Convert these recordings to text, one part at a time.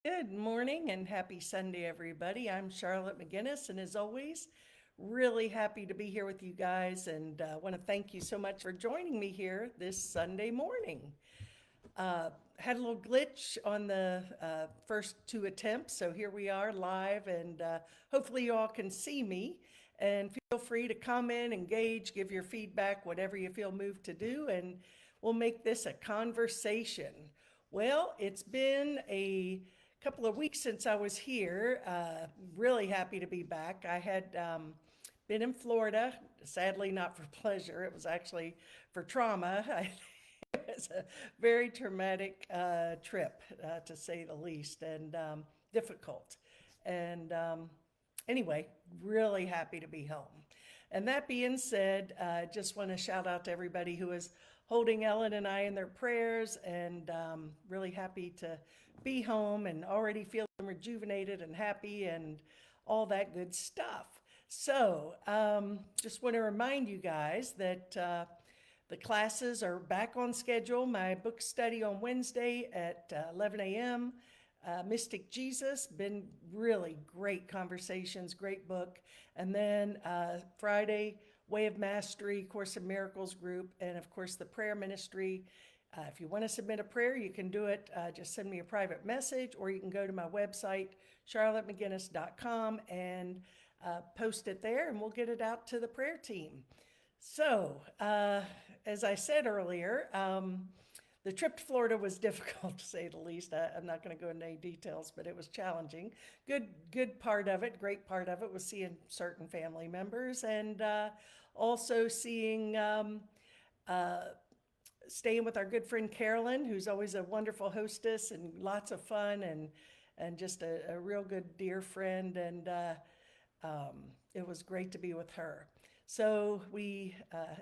Good morning and happy Sunday, everybody. I'm Charlotte McGinnis, and as always, really happy to be here with you guys and want to thank you so much for joining me here this Sunday morning. Had a little glitch on the first two attempts, so here we are live, and hopefully, you all can see me. And feel free to comment, engage, give your feedback, whatever you feel moved to do, and we'll make this a conversation. Well, it's been a couple of weeks since I was here. Really happy to be back. I had been in Florida, sadly, not for pleasure, it was actually for trauma. It was a very traumatic trip, to say the least, and difficult. And anyway, really happy to be home. And that being said, just want to shout out to everybody who is holding Ellen and I in their prayers, and really happy to be home and already feeling rejuvenated and happy and all that good stuff. So, just want to remind you guys that the classes are back on schedule. My book study on Wednesday at 11 a.m. Mystic Jesus, been really great conversations, great book. And then Friday, Way of Mastery, Course of Miracles group, and of course the prayer ministry. If you want to submit a prayer, you can do it. Just send me a private message, or you can go to my website, charlottemcginnis.com, and post it there, and we'll get it out to the prayer team. So, as I said earlier, the trip to Florida was difficult, to say the least. I'm not going to go into any details, but it was challenging. Good part of it, great part of it was seeing certain family members, and also seeing, staying with our good friend Carolyn, who's always a wonderful hostess and lots of fun, and just a real good dear friend. And it was great to be with her. So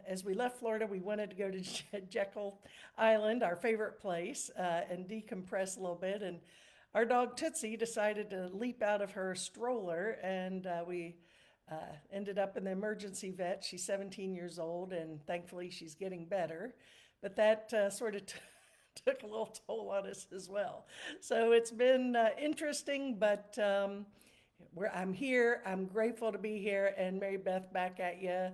as we left Florida, we wanted to go to Jekyll Island, our favorite place, and decompress a little bit. And our dog Tootsie decided to leap out of her stroller, and we ended up in the emergency vet. She's 17 years old, and thankfully she's getting better. But that sort of took a little toll on us as well. So it's been interesting, but I'm here. I'm grateful to be here. And Mary Beth, back at you.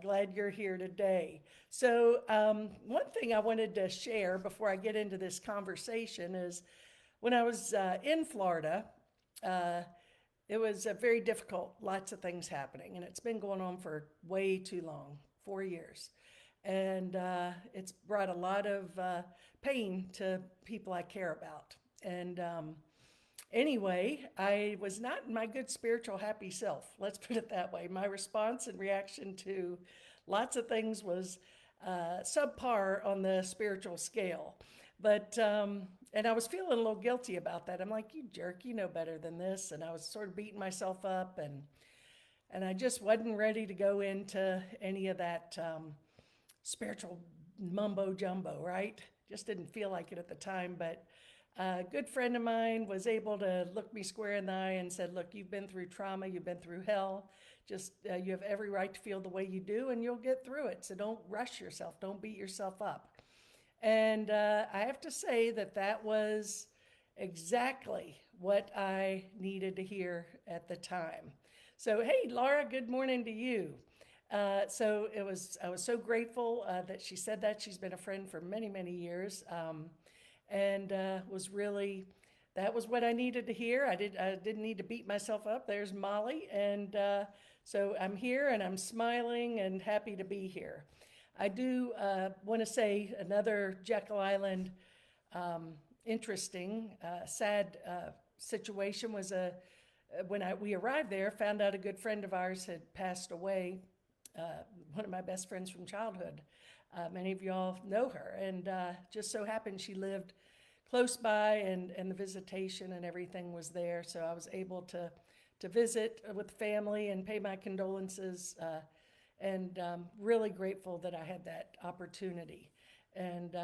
Glad you're here today. So, one thing I wanted to share before I get into this conversation is when I was in Florida, uh, it was very difficult, lots of things happening, and it's been going on for way too long, 4 years. And it's brought a lot of pain to people I care about. And anyway, I was not in my good spiritual happy self. Let's put it that way. My response and reaction to lots of things was subpar on the spiritual scale. But, and I was feeling a little guilty about that. I'm like, you jerk, you know better than this. And I was sort of beating myself up, and I just wasn't ready to go into any of that spiritual mumbo jumbo, right? Just didn't feel like it at the time. But a good friend of mine was able to look me square in the eye and said, look, you've been through trauma, you've been through hell. Just, you have every right to feel the way you do, and you'll get through it. So don't rush yourself, don't beat yourself up. And I have to say that that was exactly what I needed to hear at the time. So, hey, Laura, good morning to you. So I was so grateful that she said that. She's been a friend for many, many years, and was really, that was what I needed to hear. I didn't need to beat myself up. There's Molly, and so I'm here, and I'm smiling and happy to be here. I do want to say another Jekyll Island interesting, sad situation was when we arrived there, found out a good friend of ours had passed away. One of my best friends from childhood. Many of y'all know her, and just so happened she lived close by, and the visitation and everything was there, so I was able to visit with family and pay my condolences, and really grateful that I had that opportunity. And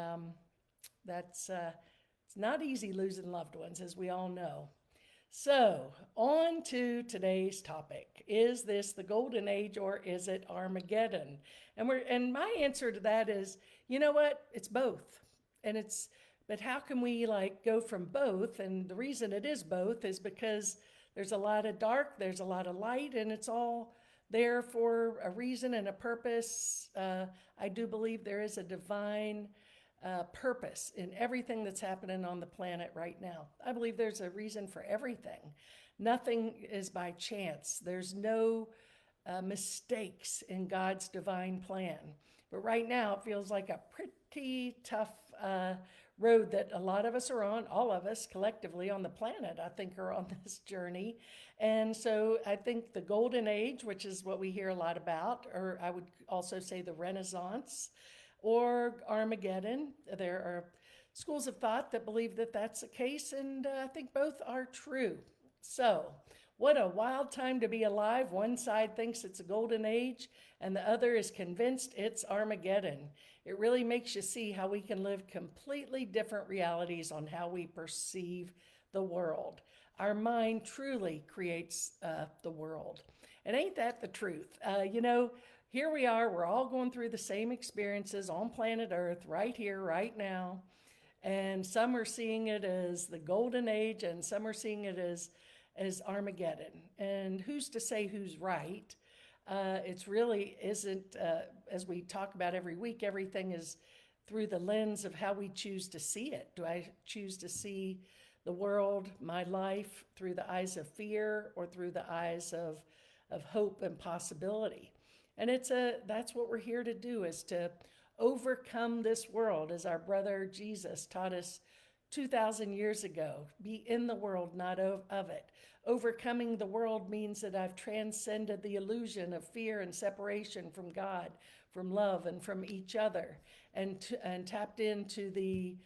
that's it's not easy losing loved ones, as we all know. So, on to today's topic. Is this the golden age, or is it Armageddon? And my answer to that is, you know what? It's both. And it's But how can we like go from both? And the reason it is both is because there's a lot of dark, there's a lot of light, and it's all there for a reason and a purpose. I do believe there is a divine purpose in everything that's happening on the planet right now. I believe there's a reason for everything. Nothing is by chance. There's no mistakes in God's divine plan. But right now, it feels like a pretty tough road that a lot of us are on, all of us collectively on the planet, I think, are on this journey. And so I think the Golden Age, which is what we hear a lot about, or I would also say the Renaissance or Armageddon, there are schools of thought that believe that that's the case, and I think both are true. So, what a wild time to be alive. One side thinks it's a golden age, and the other is convinced it's Armageddon. It really makes you see how we can live completely different realities on how we perceive the world. Our mind truly creates the world. And ain't that the truth? Here we are, we're all going through the same experiences on planet Earth, right here, right now. And some are seeing it as the golden age, and some are seeing it as Armageddon. And who's to say who's right? It's really isn't, as we talk about every week, everything is through the lens of how we choose to see it. Do I choose to see the world, my life, through the eyes of fear or through the eyes of hope and possibility? And that's what we're here to do, is to overcome this world, as our brother Jesus taught us 2,000 years ago. Be in the world, not of it. Overcoming the world means that I've transcended the illusion of fear and separation from God, from love, and from each other, and tapped into the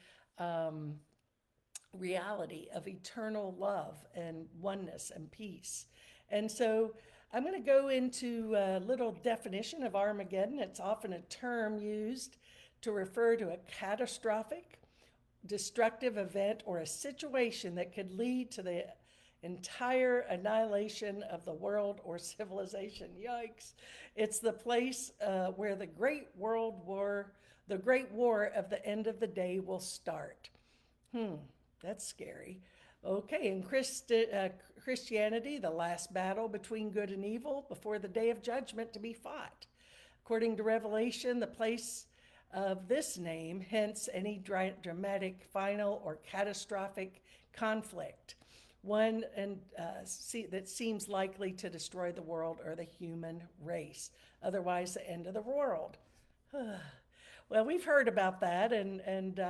reality of eternal love and oneness and peace. And so I'm going to go into a little definition of Armageddon. It's often a term used to refer to a catastrophic, destructive event or a situation that could lead to the entire annihilation of the world or civilization. Yikes. It's the place where the great war of the end of the day will start. That's scary. Okay, in Christianity, the last battle between good and evil before the day of judgment to be fought. According to Revelation, the place of this name, hence any dramatic, final, or catastrophic conflict, one that seems likely to destroy the world or the human race, otherwise the end of the world. Well, we've heard about that, and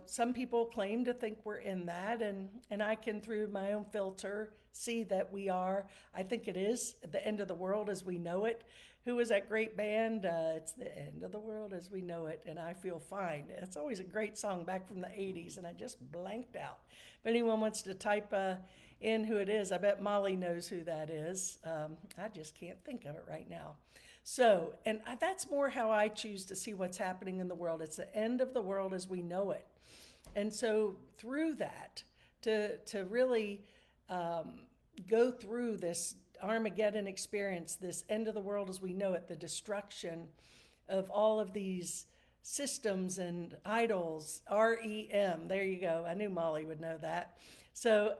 some people claim to think we're in that, and I can, through my own filter, see that we are. I think it is the end of the world as we know it. Who was that great band? It's the end of the world as we know it, and I feel fine. It's always a great song back from the 80s, and I just blanked out. If anyone wants to type in who it is, I bet Molly knows who that is. I just can't think of it right now. So, and that's more how I choose to see what's happening in the world. It's the end of the world as we know it. And so through that, to really go through this Armageddon experience, this end of the world as we know it, the destruction of all of these systems and idols, REM, there you go. I knew Molly would know that. So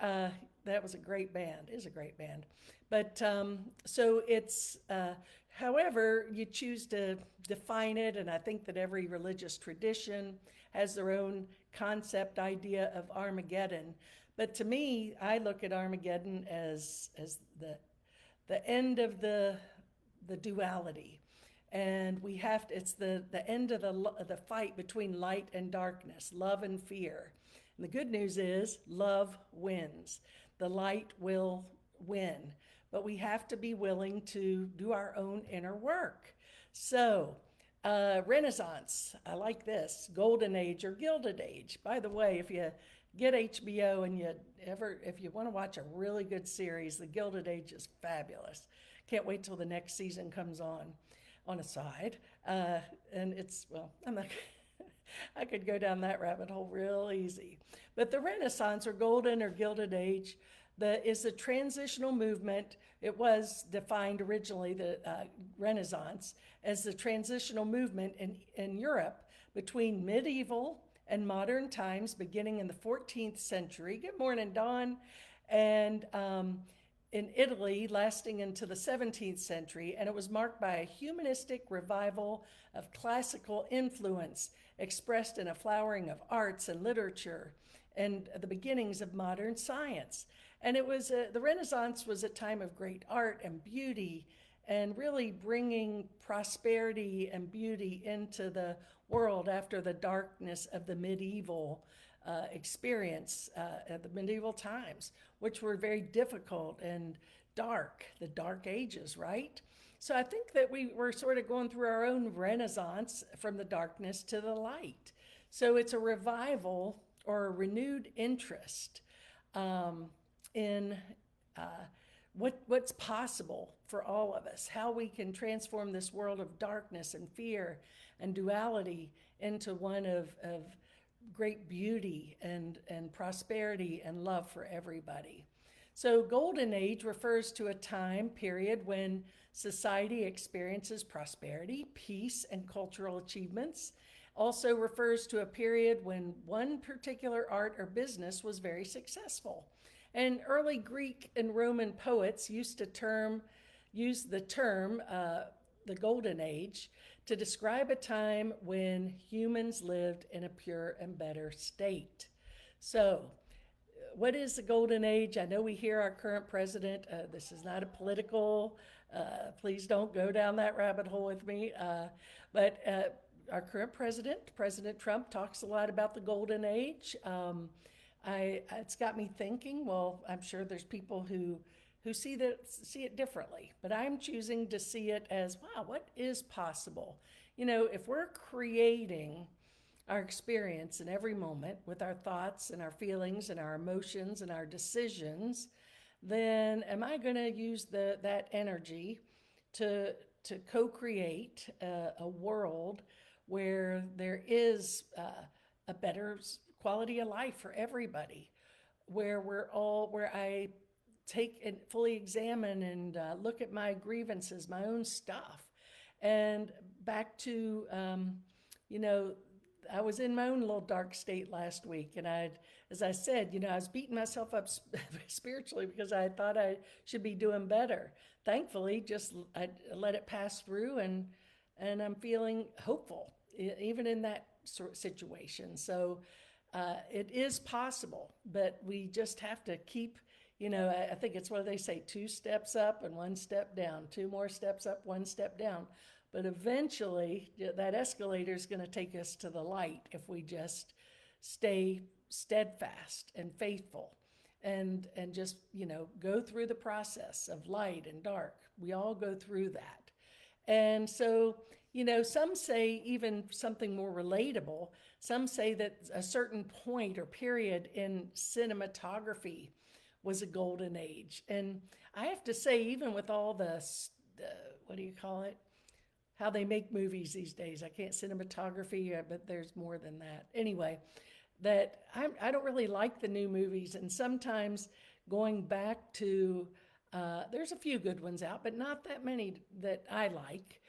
that was a great band, is a great band. But so it's, however you choose to define it, and I think that every religious tradition has their own concept idea of Armageddon. But to me, I look at Armageddon as the end of the duality. And we have to, it's the end of the fight between light and darkness, love and fear. And the good news is love wins. The light will win. But we have to be willing to do our own inner work. So, Renaissance, I like this, Golden Age or Gilded Age. By the way, if you get HBO and if you want to watch a really good series, The Gilded Age is fabulous. Can't wait till the next season comes on a side. And it's, well, I'm not, I could go down that rabbit hole real easy. But the Renaissance or Golden or Gilded Age is a transitional movement. It was defined originally, the Renaissance, as the transitional movement in Europe between medieval and modern times beginning in the 14th century. Good morning, Dawn. And in Italy, lasting into the 17th century, and it was marked by a humanistic revival of classical influence expressed in a flowering of arts and literature and the beginnings of modern science. And it was the Renaissance was a time of great art and beauty and really bringing prosperity and beauty into the world after the darkness of the medieval experience at the medieval times, which were very difficult and dark, the dark ages, right? So I think that we were sort of going through our own renaissance from the darkness to the light. So it's a revival or a renewed interest in what's possible for all of us, how we can transform this world of darkness and fear and duality into one of great beauty and prosperity and love for everybody. So Golden Age refers to a time period when society experiences prosperity, peace, and cultural achievements. Also refers to a period when one particular art or business was very successful. And early Greek and Roman poets used the term the Golden Age to describe a time when humans lived in a pure and better state. So, what is the Golden Age? I know we hear our current president. This is not a political, please don't go down that rabbit hole with me. But our current president, President Trump, talks a lot about the Golden Age. It's got me thinking, well, I'm sure there's people who see it differently, but I'm choosing to see it as, wow, what is possible? You know, if we're creating our experience in every moment with our thoughts and our feelings and our emotions and our decisions, then am I going to use that energy to co-create a world where there is a better quality of life for everybody, where I take and fully examine and look at my grievances, my own stuff. And back to, I was in my own little dark state last week, and as I said, I was beating myself up spiritually because I thought I should be doing better. Thankfully, I let it pass through, and I'm feeling hopeful, even in that sort of situation. So it is possible, but we just have to keep, I think it's what they say, 2 steps up and 1 step down, 2 more steps up, 1 step down. But eventually, that escalator is going to take us to the light if we just stay steadfast and faithful and just, go through the process of light and dark. We all go through that. And so, some say even something more relatable. Some say that a certain point or period in cinematography was a golden age. And I have to say, even with all the what do you call it? How they make movies these days. I can't cinematography, but there's more than that. Anyway, that I don't really like the new movies, and sometimes going back to, there's a few good ones out, but not that many that I like.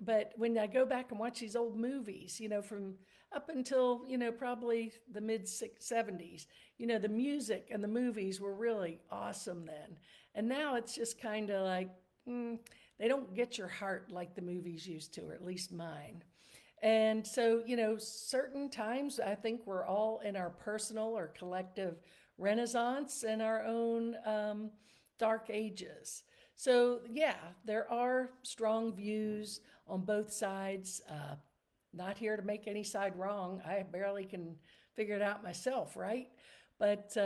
But when I go back and watch these old movies, from up until, probably the mid-70s, the music and the movies were really awesome then. And now it's just kind of like, they don't get your heart like the movies used to, or at least mine. And so, certain times I think we're all in our personal or collective renaissance and our own dark ages. So, yeah, there are strong views on both sides. Not here to make any side wrong. I barely can figure it out myself, right? But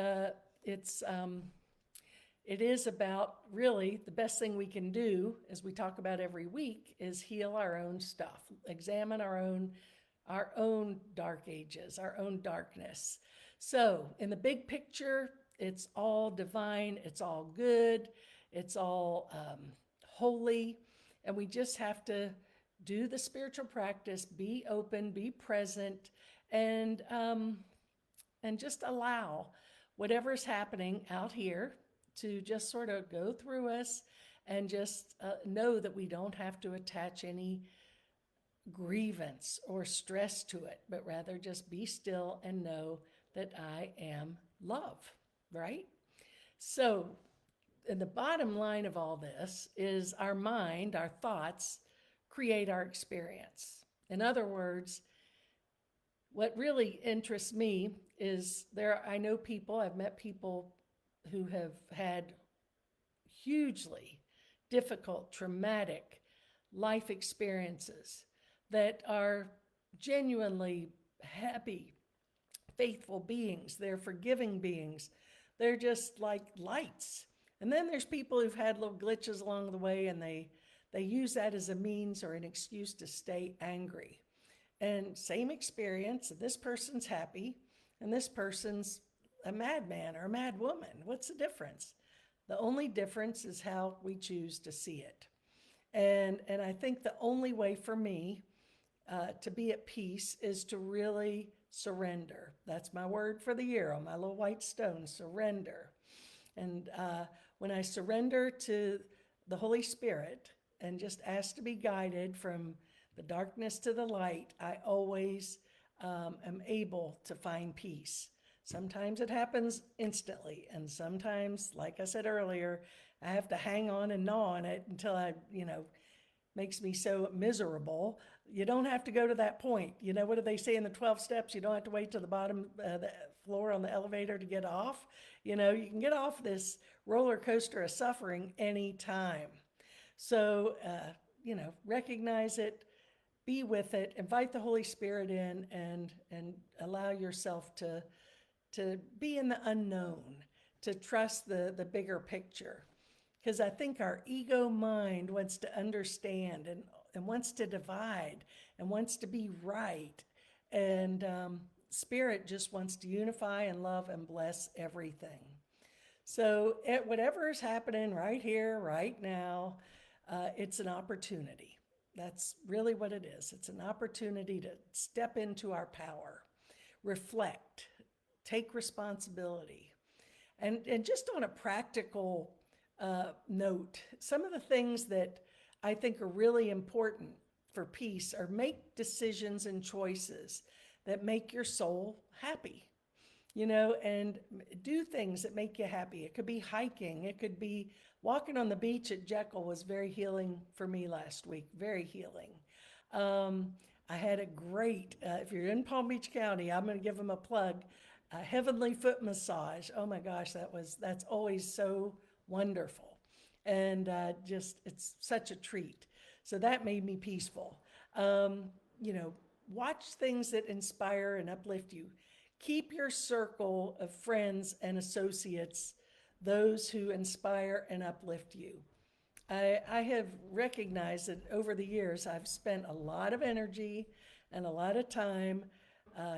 it is about, really, the best thing we can do, as we talk about every week, is heal our own stuff, examine our own dark ages, our own darkness. So in the big picture, it's all divine, it's all good, it's all holy, and we just have to do the spiritual practice, be open, be present, and just allow whatever's happening out here to just sort of go through us, and just know that we don't have to attach any grievance or stress to it, but rather just be still and know that I am love, right? So, and the bottom line of all this is our mind, our thoughts, create our experience. In other words, what really interests me is I know people, I've met people who have had hugely difficult, traumatic life experiences that are genuinely happy, faithful beings. They're forgiving beings. They're just like lights. And then there's people who've had little glitches along the way, and they use that as a means or an excuse to stay angry. And same experience, and this person's happy, and this person's a madman or a mad woman. What's the difference? The only difference is how we choose to see it. And I think the only way for me to be at peace is to really surrender. That's my word for the year on my little white stone, surrender. And when I surrender to the Holy Spirit and just ask to be guided from the darkness to the light, I always am able to find peace. Sometimes it happens instantly, and sometimes, like I said earlier, I have to hang on and gnaw on it until makes me so miserable. You don't have to go to that point. What do they say in the 12 steps? You don't have to wait to the bottom the floor on the elevator to get off. You can get off this roller coaster of suffering anytime. So, recognize it, be with it, invite the Holy Spirit in, and allow yourself to be in the unknown, to trust the bigger picture. Because I think our ego mind wants to understand and wants to divide and wants to be right. And Spirit just wants to unify and love and bless everything. So whatever is happening right here, right now, it's an opportunity. That's really what it is. It's an opportunity to step into our power, reflect, take responsibility. And just on a practical note, some of the things that I think are really important for peace are make decisions and choices that make your soul happy, and do things that make you happy. It could be hiking. It could be walking on the beach at Jekyll was very healing for me last week, very healing. I had a great, if you're in Palm Beach County, I'm going to give them a plug, a Heavenly Foot Massage. Oh my gosh, that's always so wonderful. And it's such a treat. So that made me peaceful. Watch things that inspire and uplift you. Keep your circle of friends and associates, those who inspire and uplift you. I have recognized that over the years, I've spent a lot of energy and a lot of time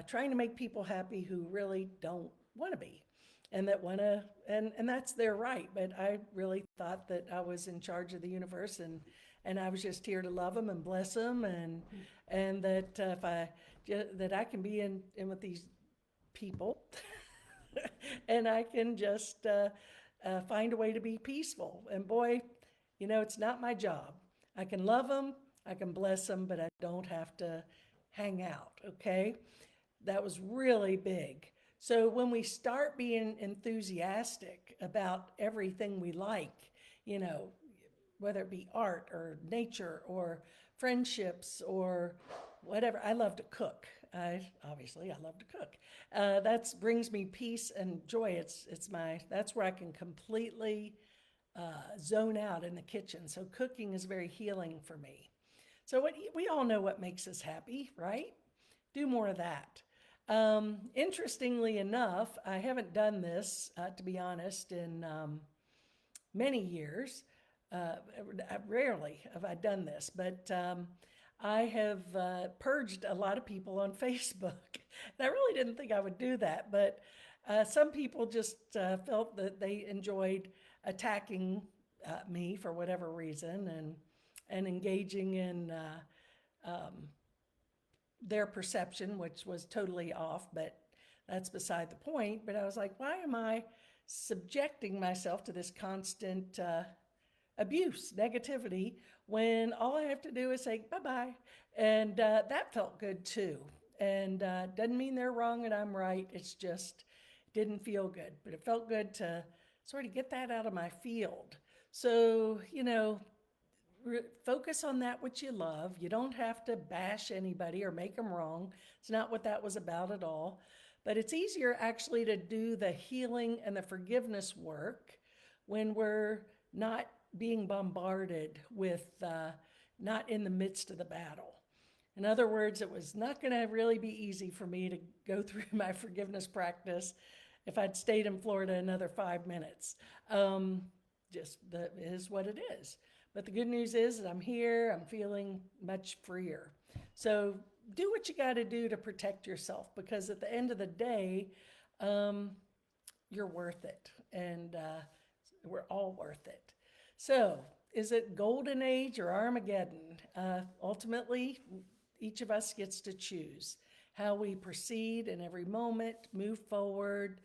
trying to make people happy who really don't want to be. And that and that's their right. But I really thought that I was in charge of the universe, and I was just here to love them and bless them, and that that I can be in with these people, and I can just find a way to be peaceful. And boy, it's not my job. I can love them, I can bless them, but I don't have to hang out. Okay, that was really big. So when we start being enthusiastic about everything we like, whether it be art or nature or friendships or whatever, I love to cook. I love to cook. That brings me peace and joy. That's where I can completely zone out in the kitchen. So cooking is very healing for me. So we all know what makes us happy, right? Do more of that. Interestingly enough, I haven't done this, to be honest, in many years. Rarely have I done this, but I have purged a lot of people on Facebook. And I really didn't think I would do that, but some people just felt that they enjoyed attacking me for whatever reason and engaging in their perception, which was totally off, but that's beside the point. But I was like, why am I subjecting myself to this constant abuse, negativity, when all I have to do is say bye-bye. And that felt good too. And doesn't mean they're wrong and I'm right. It's just didn't feel good. But it felt good to sort of get that out of my field. So, focus on that which you love. You don't have to bash anybody or make them wrong. It's not what that was about at all. But it's easier actually to do the healing and the forgiveness work when we're not being bombarded with, not in the midst of the battle. In other words, it was not going to really be easy for me to go through my forgiveness practice if I'd stayed in Florida another 5 minutes. Just that is what it is. But the good news is that I'm here, I'm feeling much freer. So do what you got to do to protect yourself, because at the end of the day, you're worth it. And we're all worth it. So is it golden age or Armageddon? Ultimately, each of us gets to choose how we proceed in every moment, move forward.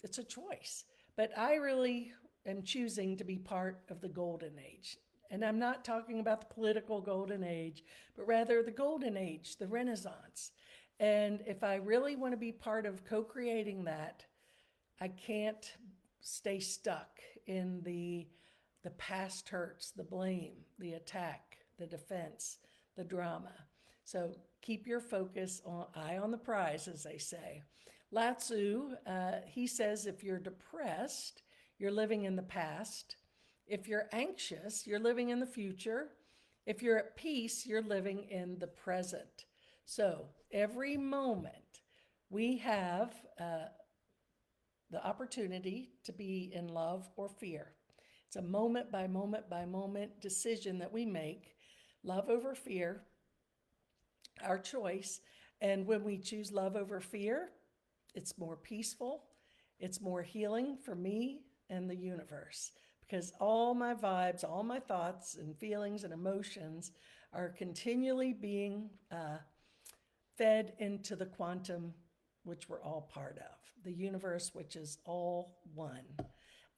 It's a choice. But I really am choosing to be part of the golden age. And I'm not talking about the political golden age, but rather the golden age, the Renaissance. And if I really want to be part of co-creating that, I can't stay stuck in the past hurts, the blame, the attack, the defense, the drama. So keep your focus on, eye on the prize, as they say. Lao Tzu, he says, if you're depressed, you're living in the past. If you're anxious, you're living in the future. If you're at peace, you're living in the present. So every moment we have the opportunity to be in love or fear. It's a moment by moment by moment decision that we make, love over fear, our choice. And when we choose love over fear, it's more peaceful, it's more healing for me and the universe, because all my vibes, all my thoughts and feelings and emotions are continually being fed into the quantum, which we're all part of, the universe, which is all one.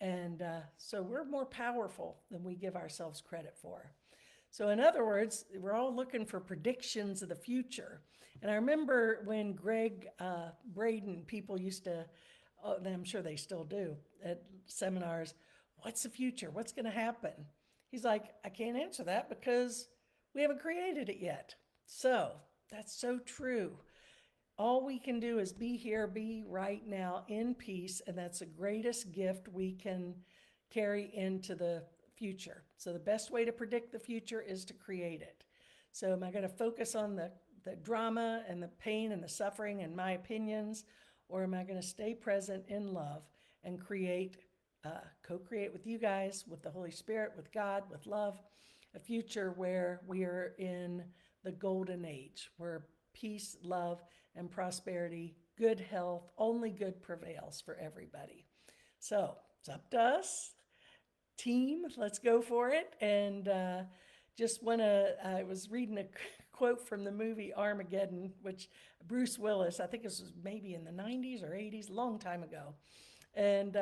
And so we're more powerful than we give ourselves credit for. So in other words, we're all looking for predictions of the future. And I remember when Greg Braden, people used to, and I'm sure they still do, at seminars, what's the future? What's going to happen? He's like, I can't answer that because we haven't created it yet. So that's so true. All we can do is be here, be right now in peace, and that's the greatest gift we can carry into the future. So the best way to predict the future is to create it. So am I going to focus on the drama and the pain and the suffering and my opinions, or am I going to stay present in love and create, co-create with you guys, with the Holy Spirit, with God, with love, a future where we are in the golden age, where peace, love, and prosperity, good health, only good prevails for everybody. So it's up to us. Team, let's go for it. And just want to, I was reading a quote from the movie Armageddon, which Bruce Willis, I think this was maybe in the 90s or 80s, a long time ago. And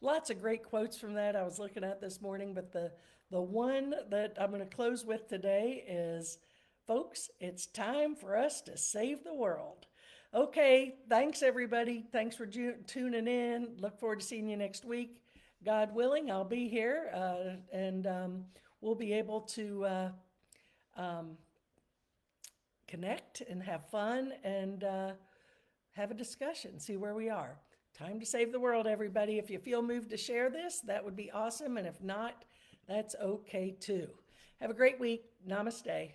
lots of great quotes from that I was looking at this morning, but the one that I'm going to close with today is, folks, it's time for us to save the world. Okay, thanks everybody. Thanks for tuning in. Look forward to seeing you next week. God willing, I'll be here, and we'll be able to connect and have fun and have a discussion, see where we are. Time to save the world, everybody. If you feel moved to share this, that would be awesome. And if not, that's okay too. Have a great week. Namaste.